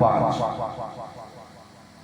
5,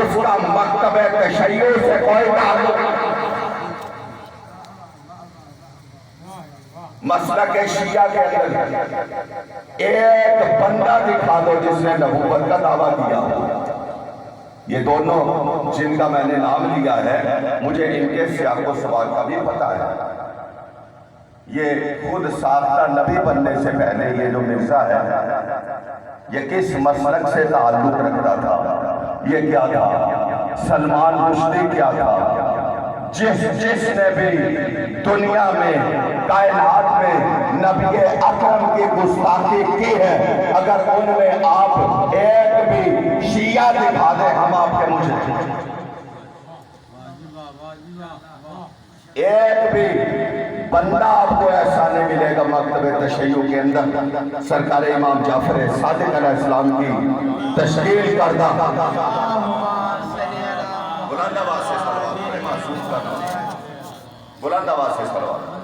اس کا مکتب تشیع سے کوئی تعلق نہیں۔ مسلک شیعہ کے اندر ایک بندہ دکھا دو جس نے نبوت کا دعویٰ کیا۔ یہ دونوں جن کا میں نے نام لیا ہے مجھے ان کے سیاق و سباق کا بھی پتہ ہے۔ یہ خود ساختہ نبی بننے سے پہلے یہ جو مرزا ہے یہ کس مسلک سے تعلق رکھتا تھا، یہ کیا تھا، سلمان رشدی کیا تھا، جس نے بھی دنیا میں کائنات میں نبی اکرم کی گستاخی کی ہے، اگر ان میں آپ ایک بھی شیعہ دکھا دیں ہم آپ کے مجرم، ایک بھی بندہ آپ کو ایسا نہیں ملے گا مکتب تشیع کے اندر سرکار امام جعفر صادق علیہ السلام کی تشکیل کردہ بلند آواز سے صلوات محسوس کرنا، بلند آواز سے صلوات۔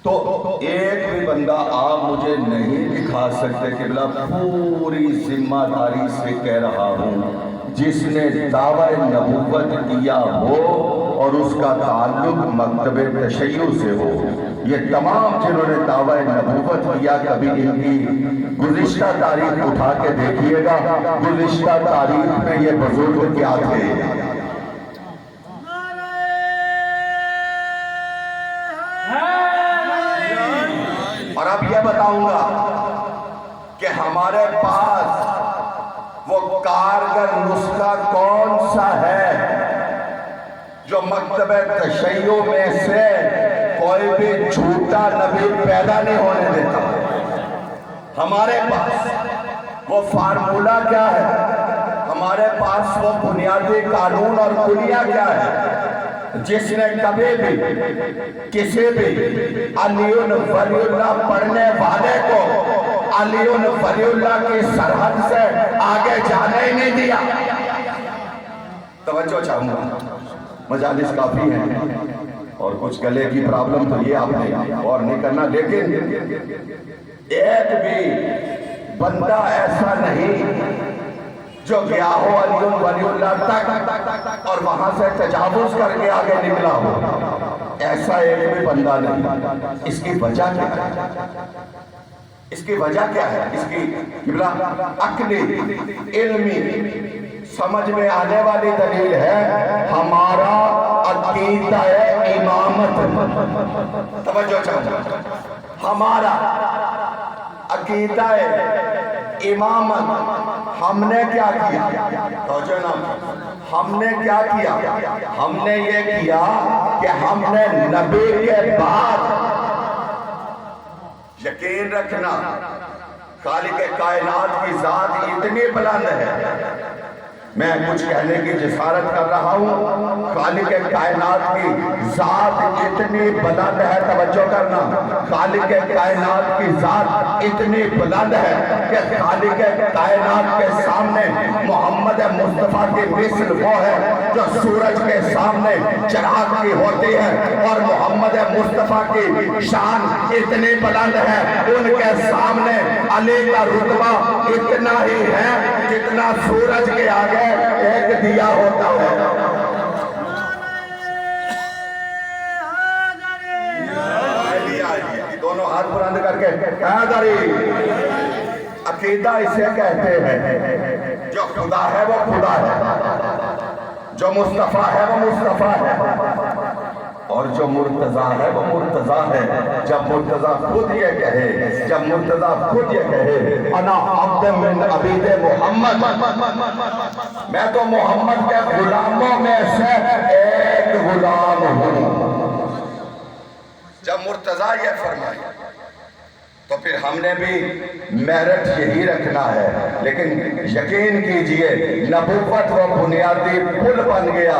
تو ایک بھی بندہ آپ مجھے نہیں دکھا سکتے قبلہ، پوری ذمہ داری سے کہہ رہا ہوں، جس نے دعویٰ نبوت کیا ہو اور اس کا تعلق مکتب تشیع سے ہو، یہ تمام جنہوں نے دعویٰ نبوت کیا کبھی ان کی گزشتہ تاریخ اٹھا کے دیکھیے گا، گزشتہ تاریخ میں یہ بزرگ کیا تھے۔ اور اب یہ بتاؤں گا کہ ہمارے پاس وہ کارگر نسخہ کون سا ہے جو مکتب تشیع میں سے کوئی بھی جھوٹا نبی پیدا نہیں ہونے دیتا۔ ہمارے پاس وہ فارمولہ کیا ہے، ہمارے پاس وہ بنیادی قانون اور کلیہ کیا ہے، جس نے کبھی بھی کسی بھی علی ولی اللہ پڑھنے والے کو علی ولی اللہ کی سرحد سے آگے جانے ہی نہیں دیا۔ توجہ چاہوں گا، مجالس کافی ہیں اور کچھ گلے کی پرابلم تو یہ آپ نے اور نہیں کرنا، لیکن ایک بھی بندہ ایسا نہیں جو گیا ہو علی ولی اللہ تک اور وہاں سے تجاوز کر کے آگے نکلا ہو، ایسا ایک بھی بندہ نہیں۔ اس کی وجہ کیا ہے؟ اس کی وجہ کیا ہے؟ اس کی عقلی علمی سمجھ میں آنے والی دلیل ہے ہمارا عقیدہ امامت۔ توجہ چاہوں، ہمارا عقیدہ امامت ہم نے کیا کیا؟ توجہ نا، ہم نے کیا کیا؟ ہم نے یہ کیا کہ ہم نے نبی کے بعد یقین رکھنا خالق کائنات کی ذات اتنی بلند ہے، میں کچھ کہنے کی جسارت کر رہا ہوں، خالق کائنات کی ذات اتنی بلند ہے، توجہ کرنا، خالق کائنات کی ذات اتنی بلند ہے کہ خالق کائنات کے سامنے محمد مصطفیٰ کی مثل وہ ہے جو سورج کے سامنے چراغ کی ہوتی ہے، اور محمد مصطفیٰ کی شان اتنی بلند ہے، ان کے سامنے علی کا رتبہ اتنا ہی ہے جتنا سورج کے آگے ایک دیا ہوتا ہے۔ دونوں ہاتھ بلند کر کے حیدری، عقیدہ اسے کہتے ہیں جو خدا ہے وہ خدا ہے، جو مصطفیٰ ہے وہ مصطفیٰ ہے، اور جو مرتضیٰ ہے وہ مرتضیٰ ہے۔ جب مرتضیٰ خود یہ کہے، جب مرتضیٰ خود یہ کہے انا عبد من عبید محمد، میں تو محمد کے غلاموں میں سے ایک غلام ہوں، جب مرتضیٰ یہ فرمائے تو پھر ہم نے بھی میرٹ یہی رکھنا ہے۔ لیکن یقین کیجئے نبوت و بنیادی پل بن گیا،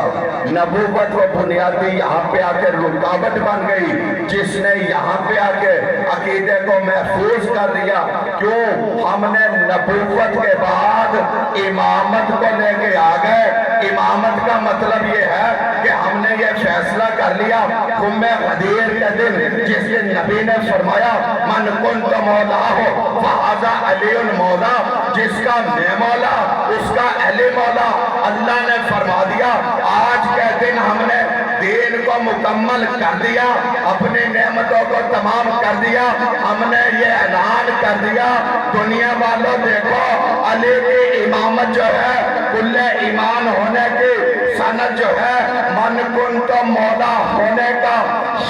نبوت و بنیادی یہاں پہ آ کے رکاوٹ بن گئی، جس نے یہاں پہ آ کے عقیدے کو محفوظ کر دیا۔ کیوں؟ ہم نے نبوت کے بعد امامت کو لے کے آ گئے۔ امامت کا مطلب یہ ہے کہ ہم نے یہ فیصلہ کر لیا خم غدیر کے دن، جس کے نبی نے فرمایا من کن کنت مولا ہو فہذا علی مولا، جس کا میں مولا اس کا علی مولا۔ اللہ نے فرما دیا آج کے دن ہم نے دین کو مکمل کر دیا، اپنی نعمتوں کو تمام کر دیا، ہم نے یہ اعلان کر دیا دنیا والوں دیکھو علی کی امامت جو ہے کل ایمان ہونے کی سند جو ہے من کنت مولا ہونے کا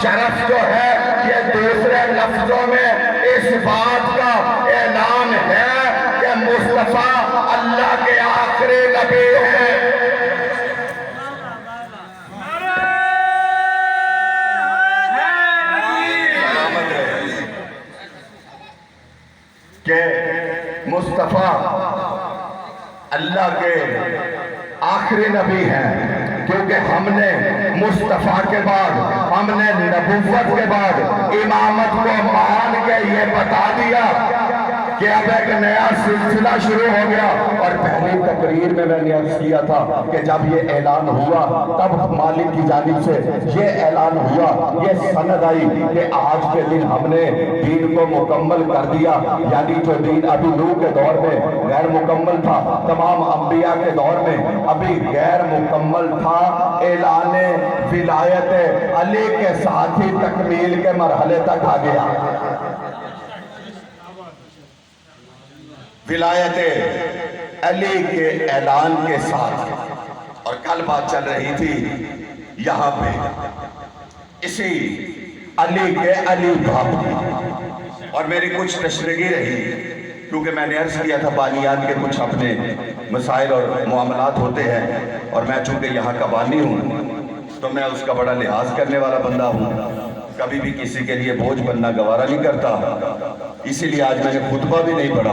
شرف جو ہے یہ دوسرے لفظوں میں اس بات کا اعلان ہے کہ مصطفیٰ اللہ کے آخری نبی ہیں۔ کہ مصطفیٰ اللہ کے آخری نبی ہیں، کیونکہ ہم نے مصطفیٰ کے بعد، ہم نے نبوت کے بعد امامت کو مان کے یہ بتا دیا کہ اب ایک نیا سلسلہ شروع ہو گیا۔ اور پہلی تقریر میں نے عرض کیا تھا کہ جب یہ اعلان ہوا تب مالک کی جانب سے یہ اعلان ہوا، یہ سند آئی کہ آج کے دن ہم نے دین کو مکمل کر دیا، یعنی جو دین ابھی نوح کے دور میں غیر مکمل تھا، تمام انبیاء کے دور میں ابھی غیر مکمل تھا، اعلان ولایت علی کے ساتھ ہی تکمیل کے مرحلے تک آ گیا۔ ولایت علی کے اعلان کے ساتھ، اور کل بات چل رہی تھی یہاں پہ اسی علی کے علی باپ کی، اور میری کچھ تشریحی رہی کیونکہ میں نے عرض کیا تھا بانیان کے کچھ اپنے مسائل اور معاملات ہوتے ہیں، اور میں چونکہ یہاں کا بانی ہوں تو میں اس کا بڑا لحاظ کرنے والا بندہ ہوں، کبھی بھی کسی کے لیے بوجھ بننا گوارا نہیں کرتا، اسی لیے آج میں نے خطبہ بھی نہیں پڑھا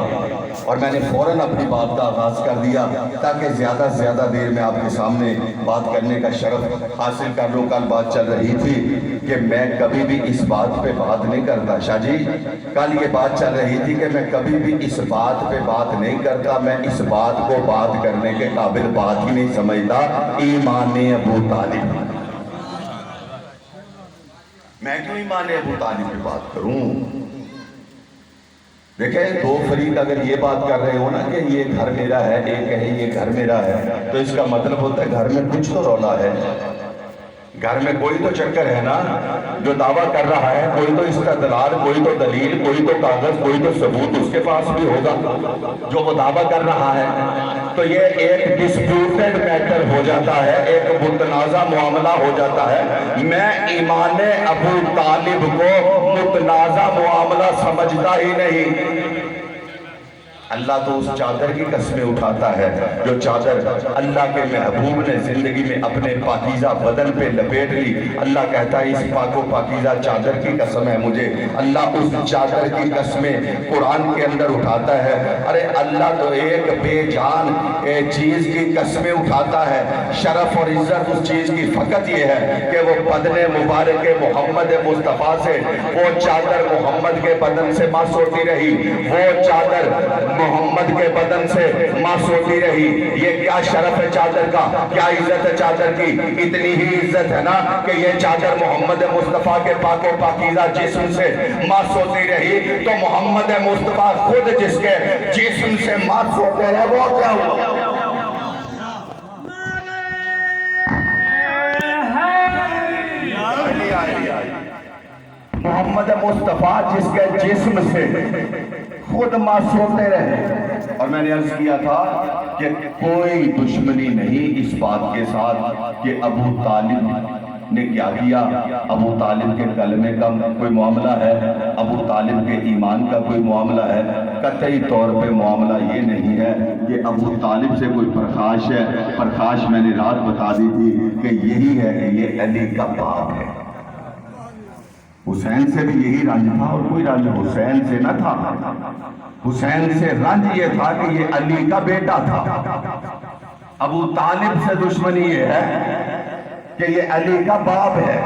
اور میں نے فوراً اپنی بات کا آغاز کر دیا تاکہ زیادہ سے زیادہ دیر میں آپ کے سامنے بات کرنے کا شرف حاصل کر لوں۔ کل بات چل رہی تھی کہ میں کبھی بھی اس بات پہ بات نہیں کرتا، شاہ جی کل یہ بات چل رہی تھی کہ میں کبھی بھی اس بات پہ بات نہیں کرتا، میں اس بات کو بات کرنے کے قابل بات ہی نہیں سمجھتا، ایمان ابو طالب۔ میں کیوں ایمان ابو طالب پہ بات کروں؟ دیکھیں دو فریق اگر یہ بات کر رہے ہو نا کہ یہ گھر میرا ہے، ایک کہے یہ گھر میرا ہے، تو اس کا مطلب ہوتا ہے گھر میں کچھ تو رولا ہے، گھر میں کوئی تو چکر ہے نا جو دعویٰ کر رہا ہے، کوئی تو استدلال، کوئی تو دلیل، کوئی تو کاغذ، کوئی تو ثبوت اس کے پاس بھی ہوگا جو وہ دعویٰ کر رہا ہے۔ تو یہ ایک ڈسپیوٹڈ میٹر ہو جاتا ہے، ایک متنازع معاملہ ہو جاتا ہے۔ میں ایمان ابو طالب کو متنازع معاملہ سمجھتا ہی نہیں۔ اللہ تو اس چادر کی قسمیں اٹھاتا ہے جو چادر اللہ کے محبوب نے زندگی میں اپنے پاکیزہ بدن پہ لپیٹ لی۔ اللہ کہتا ہے اس پاک و پاکیزہ چادر کی قسم ہے مجھے، اللہ اس چادر کی قسمیں قرآن کے اندر اٹھاتا ہے۔ ارے اللہ تو ایک بے جان چیز کی قسمیں اٹھاتا ہے، شرف اور عزت اس چیز کی فقط یہ ہے کہ وہ بدن مبارک محمد مصطفیٰ سے، وہ چادر محمد کے بدن سے مس ہوتی رہی، وہ چادر محمد کے بدن سے مس ہوتی رہی۔ یہ کیا شرف ہے چادر کا، کیا عزت ہے چادر کی؟ اتنی ہی عزت ہے نا کہ یہ چادر محمد مصطفیٰ کے پاک و پاکیزہ جسم سے مس ہوتی رہی، تو محمد مصطفیٰ خود جس کے جسم سے مس ہوتے رہے وہ کیا ہوا؟ محمد مصطفیٰ جس کے جسم سے خود مس ہوتے رہے۔ اور میں نے عرض کیا تھا کہ کوئی دشمنی نہیں اس بات کے ساتھ کہ ابو طالب نے کیا کیا، ابو طالب کے کلمے کا کوئی معاملہ ہے، ابو طالب کے ایمان کا کوئی معاملہ ہے، قطعی طور پہ معاملہ یہ نہیں ہے کہ ابو طالب سے کوئی پرخاش ہے۔ پرخاش میں نے رات بتا دی تھی کہ یہی ہے کہ یہ علی کا باپ ہے۔ حسین سے بھی یہی رنج تھا، اور کوئی رنج حسین سے نہ تھا، حسین سے رنج یہ تھا کہ یہ علی کا بیٹا تھا۔ ابو طالب سے دشمنی یہ ہے کہ یہ علی کا باپ ہے۔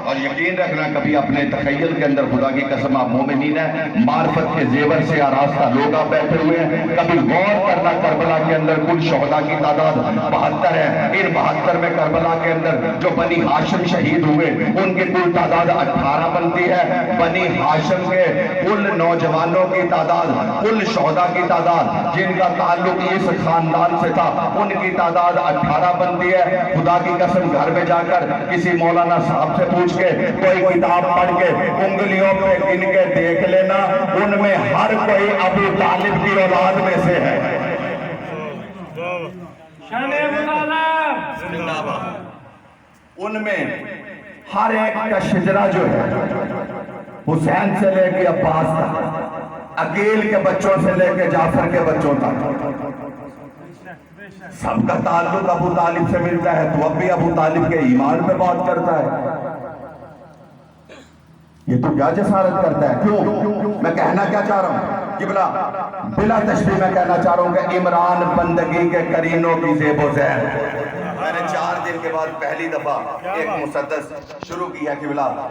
اور یقین رکھنا کبھی اپنے تخیل کے اندر خدا کی قسم آپ مومنین ہیں، معرفت کے زیور سے آراستہ لوگ آپ بیٹھے ہوئے ہیں، کبھی غور کرنا کربلا کے اندر کل شہداء کی تعداد 72 ہے۔ ان 72 میں کربلا کے اندر جو بنی ہاشم شہید ہوئے ان کی کل تعداد 18 بنتی ہے۔ بنی ہاشم کے کل نوجوانوں کی تعداد، کل شہداء کی تعداد جن کا تعلق اس خاندان سے تھا ان کی تعداد 18 بنتی ہے۔ خدا کی قسم گھر میں جا کر کسی مولانا صاحب سے پوچھ کے کوئی کتاب پڑھ کے انگلیوں پہ گن کے دیکھ لینا، ان میں ہر کوئی ابو طالب کی اولاد میں سے ہے۔ ان میں ہر ایک کا شجرہ جو ہے حسین سے لے کے عباس تک، عقیل کے بچوں سے لے کے جعفر کے بچوں تک، سب کا تعلق ابو طالب سے ملتا ہے۔ تو اب بھی ابو طالب کے ایمان پہ بات کرتا ہے، یہ تو کیا جسارت کرتا ہے؟ کیوں؟ میں کہنا کیا چاہ رہا ہوں کہ بلا تشبیہ میں کہنا چاہ رہا ہوں کہ عمران بندگی کے کرینوں کی زیب و زین۔ میں نے 4 دن کے بعد پہلی دفعہ ایک مسدس شروع کیا کہ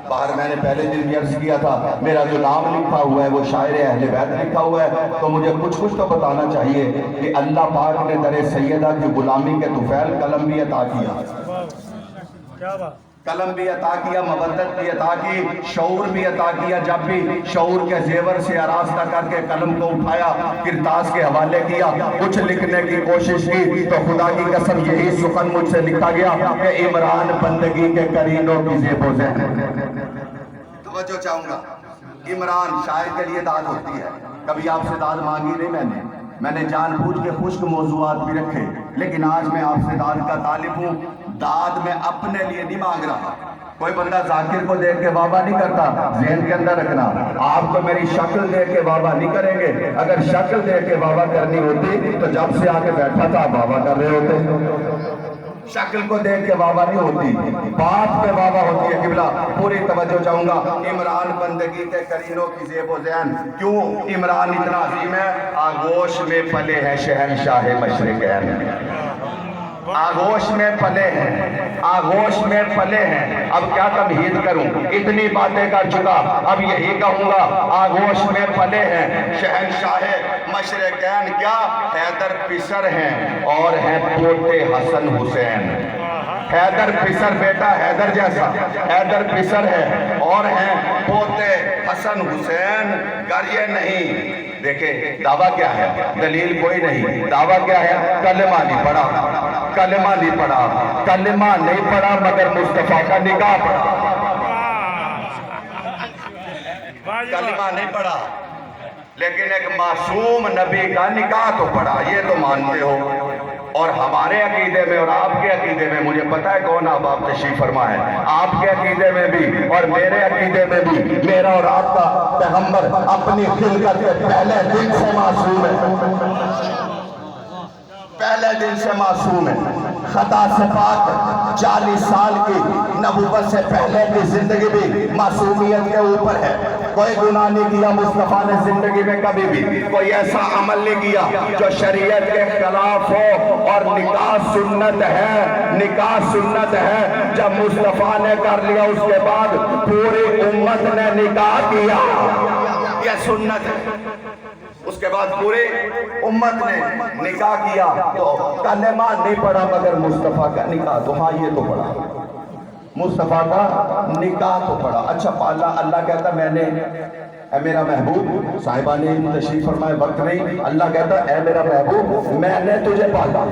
باہر میں نے پہلے دن بھی عرض کیا تھا میرا جو نام لکھا ہوا ہے وہ شاعر اہل بیت لکھا ہوا ہے، تو مجھے کچھ تو بتانا چاہیے کہ اللہ پاک نے در سیدہ کی غلامی کے طفیل قلم بھی عطا کیا، قلم بھی عطا کیا، مبدت بھی عطا کی، شعور بھی عطا کیا۔ جب بھی شعور کے زیور سے آراستہ کر کے قلم کو اٹھایا، کرتاس کے حوالے کیا، کچھ لکھنے کی کوشش کی تو خدا کی قسم یہی سخن مجھ سے لکھا گیا کہ عمران بندگی کے کرینوں کی زیب و زین۔ توجہ چاہوں گا، عمران شاعر کے لیے داد ہوتی ہے، کبھی آپ سے داد مانگی نہیں میں نے جان بوجھ کے خشک موضوعات بھی رکھے، لیکن آج میں آپ سے داد کا طالب ہوں۔ داد میں اپنے لیے نہیں مانگ رہا، کوئی بندہ ذاکر کو دیکھ کے بابا نہیں کرتا، ذہن کے اندر رکھنا، آپ کو میری شکل دیکھ کے بابا نہیں کریں گے۔ اگر شکل دیکھ کے بابا کرنی ہوتی تو جب سے آ کے بیٹھا تھا بابا کر رہے ہوتے۔ شکل کو دیکھ کے بابا نہیں ہوتی، بات پہ بابا ہوتی ہے۔ قبلہ پوری توجہ چاہوں گا، عمران بندگی کے کرینوں کی زیب و زین۔ کیوں عمران اتنا عظیم ہے؟ آغوش میں پلے ہیں شہنشاہ مشرقین، آغوش میں پلے ہیں، آغوش میں پلے ہیں۔ اب کیا تمہید کروں، اتنی باتیں کر چکا، اب یہی کہوں گا، آغوش میں پلے ہیں شہنشاہ مشرقین، کیا حیدر پسر ہیں اور ہیں پوتے حسن حسین۔ حیدر پسر، بیٹا حیدر جیسا حیدر پسر ہے اور ہیں پوتے حسن حسین۔ گر یہ نہیں، دیکھیں دعویٰ کیا ہے، دلیل کوئی نہیں، دعویٰ کیا ہے؟ کلمہ نہیں پڑھا، کلمہ نہیں پڑھا، کلمہ نہیں پڑھا مگر مصطفیٰ کا نکاح پڑھا۔ کلمہ نہیں پڑھا لیکن ایک معصوم نبی کا نکاح تو پڑھا، یہ تو مانتے ہو۔ اور ہمارے عقیدے میں اور آپ کے عقیدے میں مجھے پتہ ہے کون آپ تشریف فرما ہے، آپ کے عقیدے میں بھی اور میرے عقیدے میں بھی میرا اور آپ کا پیغمبر اپنی خلقت کے پہلے دن سے معصوم ہے، پہلے دن سے معصوم ہے، خطا سے پاک، 40 سال کی نبوت سے پہلے کی زندگی بھی معصومیت کے اوپر ہے۔ کوئی گناہ نہیں کیا مصطفیٰ نے زندگی میں کبھی بھی، کوئی ایسا عمل نہیں کیا جو شریعت کے خلاف ہو، اور نکاح سنت ہے، نکاح سنت ہے۔ جب مصطفیٰ نے کر لیا اس کے بعد پوری امت نے نکاح کیا، یہ سنت ہے۔ اس کے بعد پوری امت نے نکاح کیا، تو کلمہ نہیں پڑھا مگر مصطفیٰ کا نکاح، تو ہاں یہ تو پڑھا، مصطفیٰ کا نکاح تو پڑھا۔ اچھا پالا، اللہ کہتا میں نے، اے میرا محبوب، صاحبان تشریف فرمائے وقت نہیں، اللہ کہتا اے میرا محبوب میں نے تجھے پالا،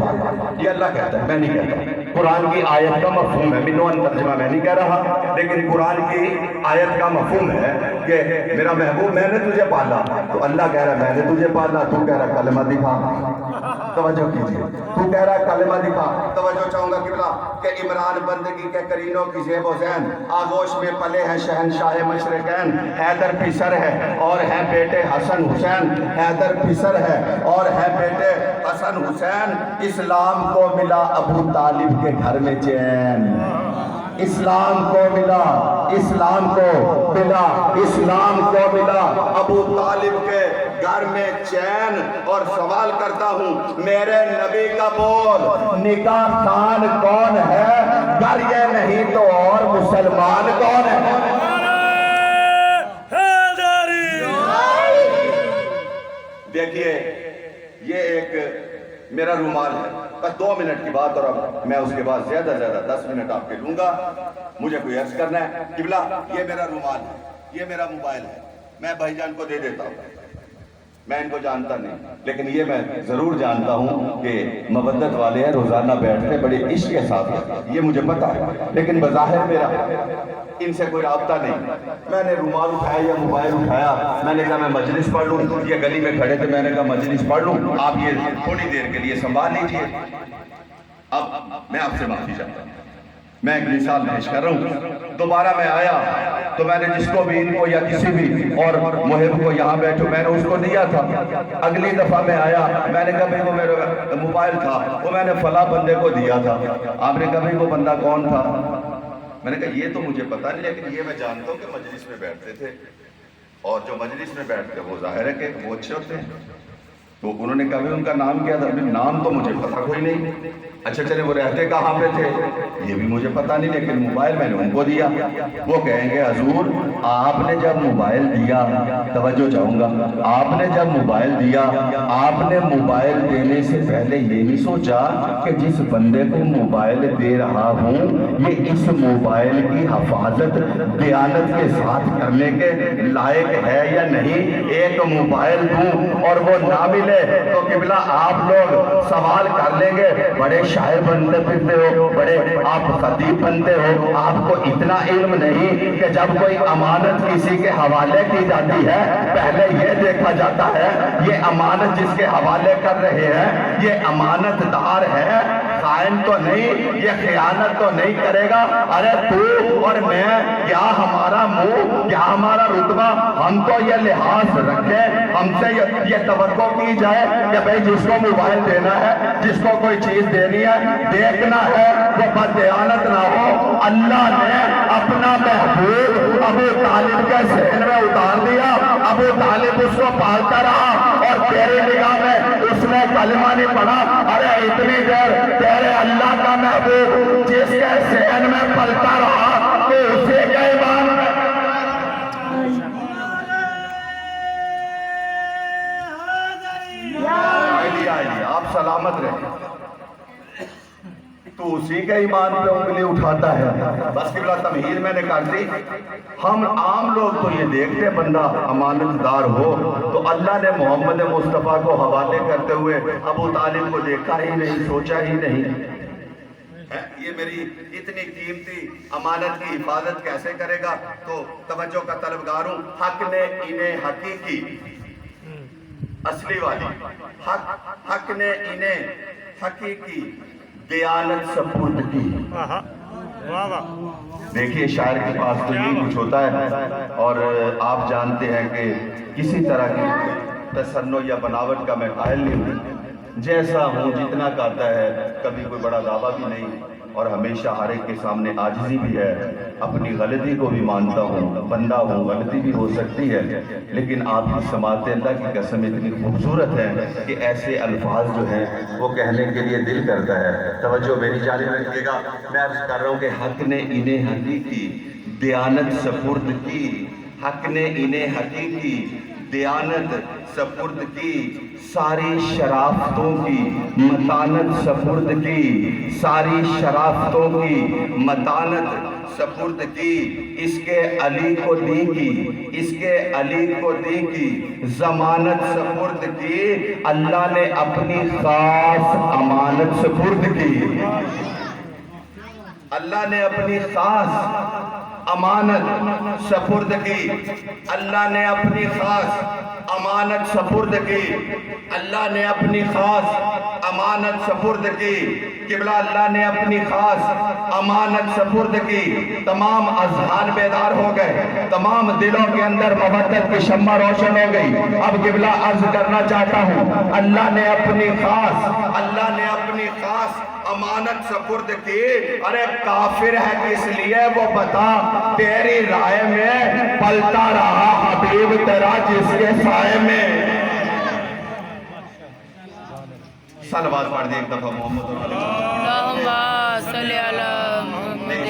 یہ اللہ کہتا ہے، میں نہیں کہتا۔ قرآن کی آیت کا مفہوم ہے، منوان ترجمہ میں نہیں کہہ رہا، لیکن قرآن کی آیت کا مفہوم ہے کہ میرا محبوب میں نے تجھے پالا، تو اللہ کہہ رہا ہے میں نے تجھے پالا، تو کہہ رہا کلمہ دکھا۔ توجہ کیجئے، تو کہہ رہا کلمہ دکھا۔ توجہ چاہوں گا قبلہ کہ عمران بندگی کے کرینوں کی زیب و زین، آغوش میں پلے ہیں شہنشاہ مشرقین، حیدر پسر ہے اور ہے بیٹے حسن حسین، حیدر پسر ہے اور ہے بیٹے حسن حسین۔ اسلام کو ملا ابو طالب کے گھر میں چین، اسلام کو ملا، اسلام کو ملا، اسلام کو ملا ابو طالب کے گھر میں چین۔ اور سوال کرتا ہوں میرے نبی کا بول، نکاح خان کون ہے؟ اگر یہ نہیں تو اور مسلمان کون ہے؟ دیکھیے یہ ایک میرا رومال ہے، بس 2 منٹ کی بات، اور اب میں اس کے بعد زیادہ 10 منٹ آپ کے لوں گا. مجھے کوئی عرض کرنا ہے. قبلہ یہ میرا رومال ہے، یہ میرا موبائل ہے، میں بھائی جان کو دے دیتا ہوں. میں ان کو جانتا نہیں، لیکن یہ میں ضرور جانتا ہوں کہ مودت والے ہیں، روزانہ بیٹھتے بڑے عشق کے ساتھ ہیں، یہ مجھے پتا ہے. لیکن بظاہر میرا ان سے کوئی رابطہ نہیں. میں نے رومال اٹھایا یا موبائل اٹھایا، میں نے کہا میں مجلس پڑھ لوں. یہ گلی میں کھڑے تھے، میں نے کہا مجلس پڑھ لوں، آپ یہ تھوڑی دیر کے لیے سنبھال لیجئے. اب میں آپ سے معافی چاہتا ہوں. میں ایک مثال پیش کر رہا ہوں. دوبارہ میں آیا تو میں نے جس کو بھی، ان کو یا کسی بھی اور محب کو یہاں بیٹھو، میں نے اس کو دیا تھا. اگلی دفعہ میں آیا، میں نے کہا بھئی وہ میرا موبائل تھا، وہ میں نے فلاں بندے کو دیا تھا. آپ نے کہا بھئی وہ بندہ کون تھا؟ میں نے کہا یہ تو مجھے پتا نہیں، لیکن یہ میں جانتا ہوں کہ مجلس میں بیٹھتے تھے، اور جو مجلس میں بیٹھتے وہ ظاہر ہے کہ وہ اچھے ہوتے ہیں. تو انہوں نے کہا بھئی ان کا نام کیا تھا؟ نام تو مجھے پتا کوئی نہیں. اچھا چلے وہ رہتے کہاں پہ تھے یہ بھی مجھے پتا نہیں، لیکن موبائل میں نے ان کو دیا. وہ کہیں گے حضور آپ نے جب موبائل دیا، توجہ چاہوں گا، آپ نے جب موبائل دیا، آپ نے موبائل دینے سے پہلے یہ نہیں سوچا کہ جس بندے کو موبائل دے رہا ہوں یہ اس موبائل کی حفاظت دیانت کے ساتھ کرنے کے لائق ہے یا نہیں؟ ایک موبائل دوں اور وہ نہ ملے تو قبلہ آپ لوگ سوال کر لیں گے بڑے شاعر بنتے پھرتے ہو، بڑے آپ خطیب بنتے ہو، آپ کو اتنا علم نہیں کہ جب کوئی امانت کسی کے حوالے کی جاتی ہے پہلے یہ دیکھا جاتا ہے یہ امانت جس کے حوالے کر رہے ہیں یہ امانت دار ہے، خائن تو نہیں، یہ خیانت تو نہیں کرے گا. ارے تو اور میں، کیا ہمارا منہ، کیا ہمارا رتبہ، ہم تو یہ لحاظ رکھیں، ہم سے یہ توقع کی جائے کہ بھئی جس کو موبائل دینا ہے، جس کو کوئی چیز دینی ہے، دیکھنا ہے وہ بددیانت نہ ہو. اللہ نے اپنا محبوب ابو طالب کے ذہن میں اتار دیا، ابو طالب اس کو پالتا رہا اور تیری نگاہ میں اس نے کلمہ نہیں پڑھا. ارے اتنی دیر تیرے اللہ کا محبوب جس کے ذہن میں پلتا رہا تو اسے کا ایمان آپ سلامت رہے. تو اسی کے ایمان پہ انگلی اٹھاتا ہے. بس قبلہ تمہید میں نے کر دی. ہم عام لوگ تو یہ دیکھتے بندہ امانت دار ہو تو اللہ نے محمد مصطفیٰ کو حوالے کرتے ہوئے ابو طالب کو دیکھا ہی نہیں، سوچا ہی نہیں یہ میری اتنی قیمتی امانت کی حفاظت کیسے کرے گا. تو توجہ کا طلبگار ہوں. حق نے انہیں حقیقی اصلی والی حق نے انہیں حقیقی دیانت سپرد کی. دیکھیے شاعر کے پاس تو یہ کچھ ہوتا ہے، اور آپ جانتے ہیں کہ کسی طرح کی تصنع یا بناوٹ کا میں قائل نہیں ہوں. جیسا ہوں جتنا کہتا ہے، کبھی کوئی بڑا دعویٰ بھی نہیں، اور ہمیشہ ہر ایک کے سامنے عاجزی بھی ہے. اپنی غلطی کو بھی مانتا ہوں، بندہ ہوں، غلطی بھی ہو سکتی ہے، لیکن آپ کی سماعت اللہ کی قسم اتنی خوبصورت ہے کہ ایسے الفاظ جو ہیں وہ کہنے کے لیے دل کرتا ہے. توجہ میری جانب رکھیے گا. میں عرض کر رہا ہوں کہ حق نے انہیں حقیقی دیانت سپرد کی، حق نے انہیں حقیقی دیانت سپرد کی، ساری شرافتوں کی متانت سپرد کی، ساری شرافتوں کی متانت سپرد کی. اس کے علی کو دی کی، اس کے علی کو دی کی ضمانت سپرد کی. اللہ نے اپنی خاص امانت سپرد کی. اللہ نے اپنی خاص امانت سپرد کی. اللہ نے اپنی خاص امانت سپرد کی. اللہ نے اپنی خاص امانت سپرد کی. قبلہ اللہ نے اپنی خاص امانت سپرد کی. تمام اذہان بیدار ہو گئے، تمام دلوں کے اندر محبت کی شمع روشن ہو گئی. اب قبلہ عرض کرنا چاہتا ہوں اللہ نے اپنی خاص امانت سپرد کی. ارے کافر ہے کس لیے وہ بتا، تیری رائے میں پلتا رہا حبیب تیرا جس کے سائے میں. صلوات پڑھ دیں ایک دفعہ محمد اللہم صلی علی محمد.